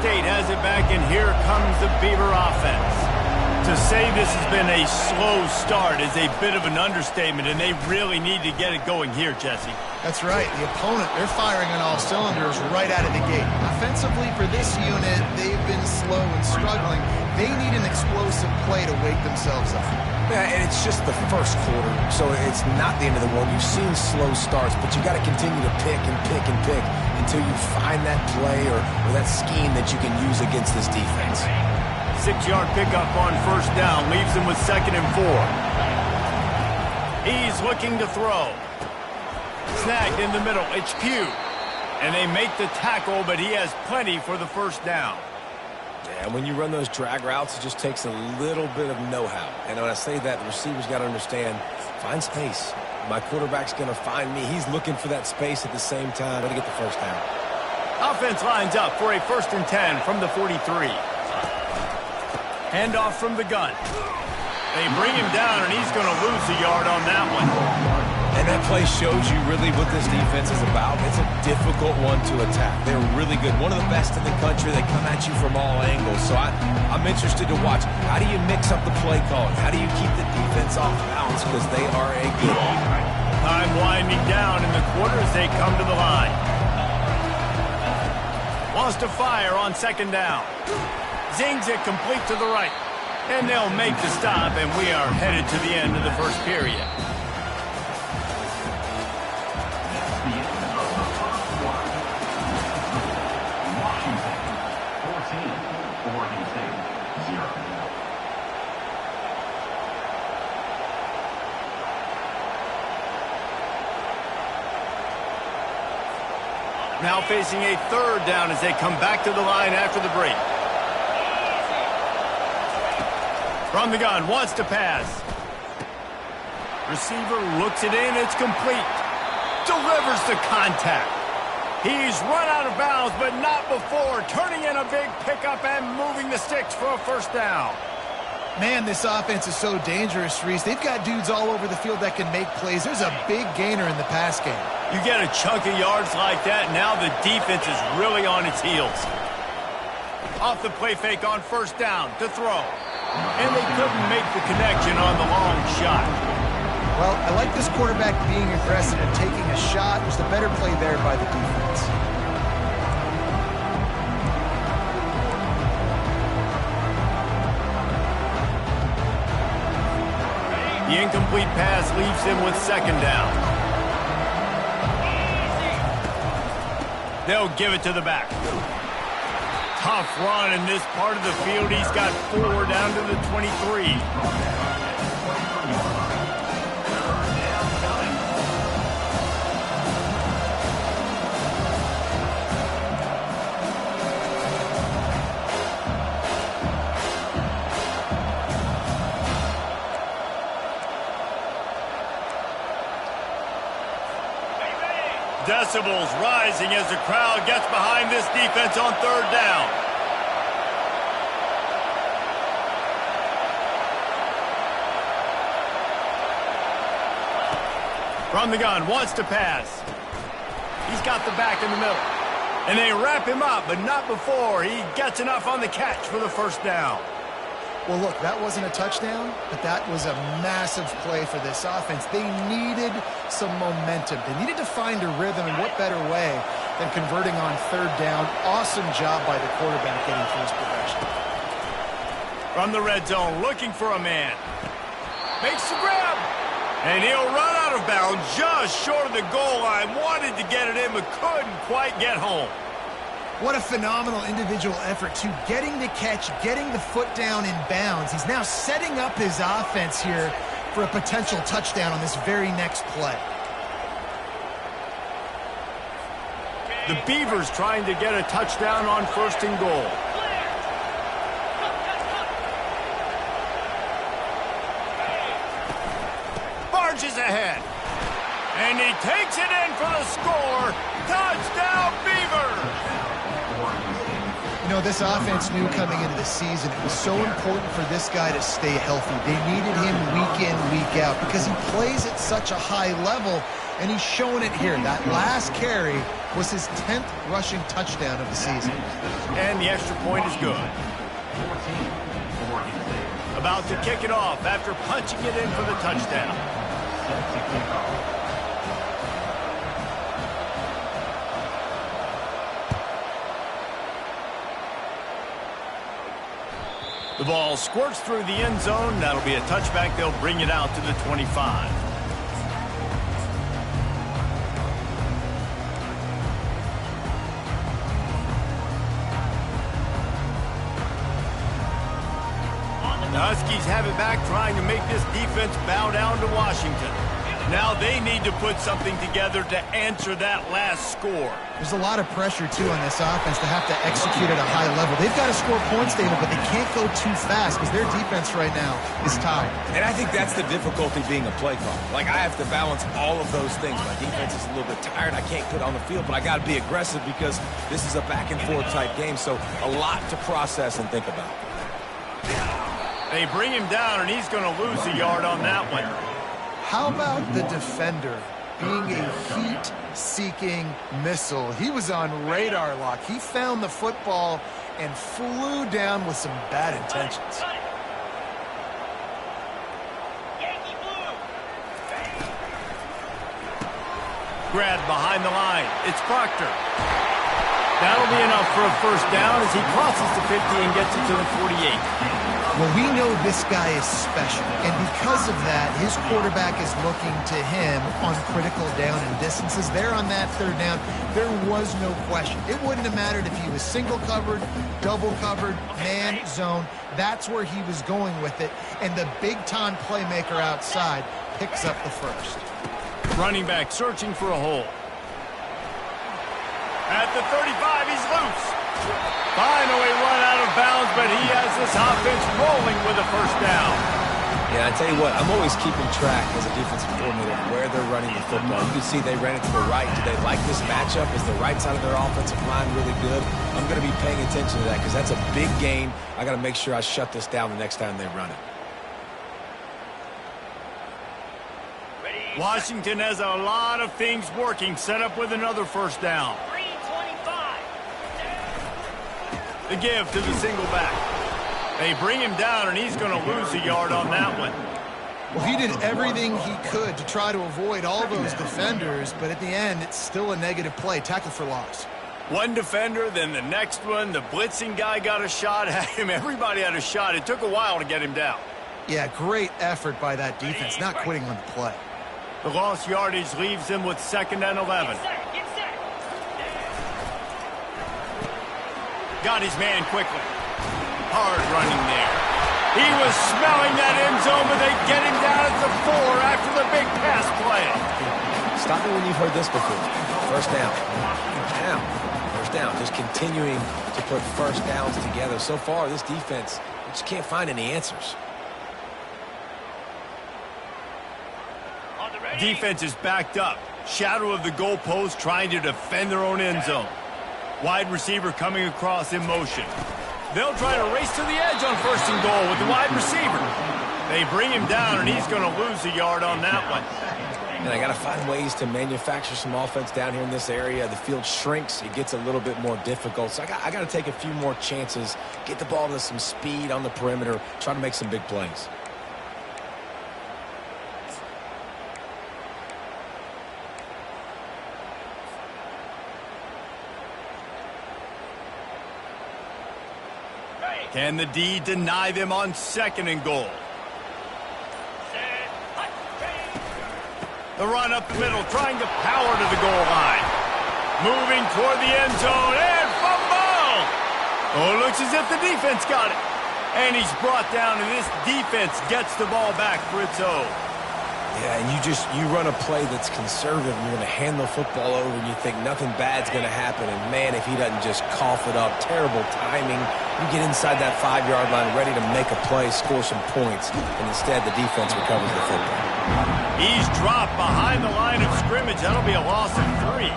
State has it back, and here comes the Beaver offense. To say this has been a slow start is a bit of an understatement, and they really need to get it going here, Jesse. That's right. The opponent, they're firing on all cylinders right out of the gate. Offensively, for this unit, they've been slow and struggling. They need an explosive play to wake themselves up. Yeah, and it's just the first quarter, so it's not the end of the world. You've seen slow starts, but you got to continue to pick and pick and pick until you find that play or that scheme that you can use against this defense. 6-yard pickup on first down leaves him with 2nd and 4. He's looking to throw. Snagged in the middle. It's Pugh. And they make the tackle, but he has plenty for the first down. Yeah, when you run those drag routes, it just takes a little bit of know-how. And when I say that, the receiver's got to understand, find space. My quarterback's going to find me. He's looking for that space at the same time to get the first down. Offense lines up for a 1st and 10 from the 43. Handoff from the gun. They bring him down, and he's going to lose a yard on that one. And that play shows you really what this defense is about. It's a difficult one to attack. They're really good. One of the best in the country. They come at you from all angles. So I'm interested to watch. How do you mix up the play calling? How do you keep the defense off balance? Because they are a good team. Time winding down in the quarter as they come to the line. Wants to fire on 2nd down. Zings it complete to the right. And they'll make the stop, and we are headed to the end of the first period. Now facing a 3rd down as they come back to the line after the break. From the gun, wants to pass. Receiver looks it in, it's complete. Delivers the contact. He's run out of bounds, but not before. Turning in a big pickup and moving the sticks for a 1st down. Man, this offense is so dangerous, Reese. They've got dudes all over the field that can make plays. There's a big gainer in the pass game. You get a chunk of yards like that, now the defense is really on its heels. Off the play fake on 1st down to throw. And they couldn't make the connection on the long shot. Well, I like this quarterback being aggressive and taking a shot. It was the better play there by the defense. The incomplete pass leaves him with 2nd down. They'll give it to the back. Tough run in this part of the field. He's got 4 down to the 23. Decibels rising as the crowd gets behind this defense on 3rd down. From the gun, wants to pass. He's got the back in the middle. And they wrap him up, but not before he gets enough on the catch for the 1st down. Well, look, that wasn't a touchdown, but that was a massive play for this offense. They needed some momentum. They needed to find a rhythm, and what better way than converting on 3rd down. Awesome job by the quarterback getting through his progression. From the red zone, looking for a man. Makes the grab. And he'll run out of bounds just short of the goal line. Wanted to get it in, but couldn't quite get home. What a phenomenal individual effort to getting the catch, getting the foot down in bounds. He's now setting up his offense here for a potential touchdown on this very next play. The Beavers trying to get a touchdown on 1st and goal. Barges ahead. And he takes it in for the score. Touchdown, Beavers! You know, this offense knew coming into the season it was so important for this guy to stay healthy. They needed him week in, week out because he plays at such a high level. And he's showing it here. That last carry was his 10th rushing touchdown of the season. And the extra point is good. About to kick it off after punching it in for the touchdown. The ball squirts through the end zone. That'll be a touchback. They'll bring it out to the 25. The Huskies have it back, trying to make this defense bow down to Washington. Now they need to put something together to answer that last score. There's a lot of pressure, too, on this offense to have to execute at a high level. They've got to score points, David, but they can't go too fast because their defense right now is tired. And I think that's the difficulty being a play caller. Like, I have to balance all of those things. My defense is a little bit tired. I can't put on the field, but I got to be aggressive because this is a back-and-forth type game, so a lot to process and think about. They bring him down, and he's going to lose a yard on that one. How about the defender being a heat-seeking missile? He was on radar lock. He found the football and flew down with some bad intentions. Grabbed behind the line. It's Proctor. That'll be enough for a first down as he crosses the 50 and gets it to the 48. Well, we know this guy is special, and because of that, his quarterback is looking to him on critical down and distances. There on that third down, there was no question. It wouldn't have mattered if he was single covered, double covered, man, zone. That's where he was going with it, and the big-time playmaker outside picks up the first. Running back searching for a hole. At the 35, he's loose. Finally run out of bounds, but he has this offense rolling with a first down. Yeah, I tell you what, I'm always keeping track as a defensive coordinator of where they're running the football. You can see they ran it to the right. Do they like this matchup? Is the right side of their offensive line really good? I'm going to be paying attention to that because that's a big game. I got to make sure I shut this down the next time they run it. Washington has a lot of things working, set up with another first down. The give to the single back. They bring him down, and he's going to lose a yard on that one. Well, he did everything he could to try to avoid all those defenders, but at the end, it's still a negative play. Tackle for loss. One defender, then the next one. The blitzing guy got a shot at him. Everybody had a shot. It took a while to get him down. Yeah, great effort by that defense, not quitting on the play. The lost yardage leaves him with 2nd and 11. Got his man quickly. Hard running there. He was smelling that end zone, but they get him down at the 4 after the big pass play. Stop me when you've heard this before. First down. Down. First down. Just continuing to put first downs together. So far, this defense just can't find any answers. Defense is backed up. Shadow of the goalpost trying to defend their own end zone. Wide receiver coming across in motion. They'll try to race to the edge on 1st and goal with the wide receiver. They bring him down, and he's going to lose a yard on that one. And I got to find ways to manufacture some offense down here in this area. The field shrinks. It gets a little bit more difficult. So I got to take a few more chances, get the ball to some speed on the perimeter, try to make some big plays. Can the D deny them on 2nd and goal? The run up the middle, trying to power to the goal line. Moving toward the end zone, and fumble! Oh, it looks as if the defense got it. And he's brought down, and this defense gets the ball back for its own. Yeah, and you run a play that's conservative, and you're going to hand the football over, and you think nothing bad's going to happen. And, man, if he doesn't just cough it up, terrible timing. You get inside that 5-yard line ready to make a play, score some points, and instead the defense recovers the football. He's dropped behind the line of scrimmage. That'll be a loss of 3.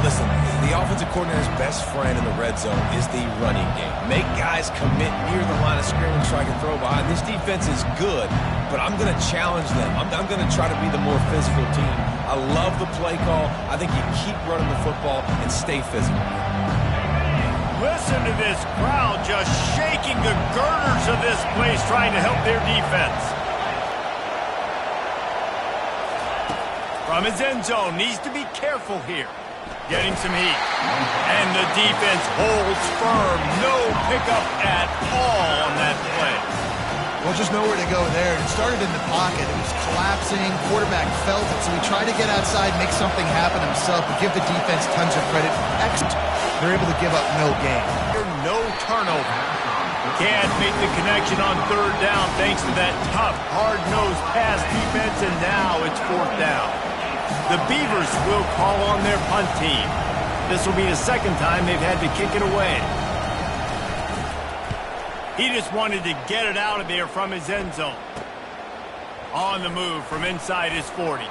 Listen, The offensive coordinator's best friend in the red zone is the running game. Make guys commit near the line of scrimmage so I can throw behind. This defense is good, but I'm going to challenge them. I'm going to try to be the more physical team. I love the play call. I think you keep running the football and stay physical. Listen to this crowd just shaking the girders of this place trying to help their defense. From his end zone, needs to be careful here. Getting some heat. And the defense holds firm. No pickup at all on that play. Well, just nowhere to go there. It started in the pocket. It was collapsing. Quarterback felt it, so he tried to get outside, make something happen himself, but give the defense tons of credit. They're able to give up no gain. No turnover. Can't make the connection on third down thanks to that tough, hard-nosed pass defense, and now it's fourth down. The Beavers will call on their punt team. This will be the second time they've had to kick it away. He just wanted to get it out of there from his end zone. On the move from inside his 40.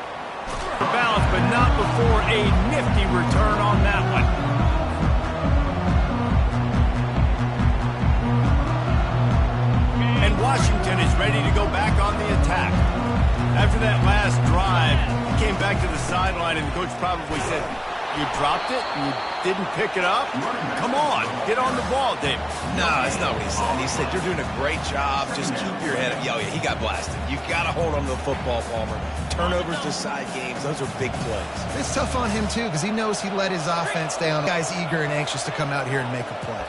Bounce, but not before a nifty return on that one. And Washington is ready to go back on the attack. After that last drive, he came back to the sideline, and the coach probably said, "You dropped it? You didn't pick it up? Come on, get on the ball, Davis." No, that's not what he said. He said, "You're doing a great job. Just keep your head up." Yeah, he got blasted. You've got to hold on to the football, Palmer. Turnovers decide games. Those are big plays. It's tough on him, too, because he knows he let his offense down. The guy's eager and anxious to come out here and make a play.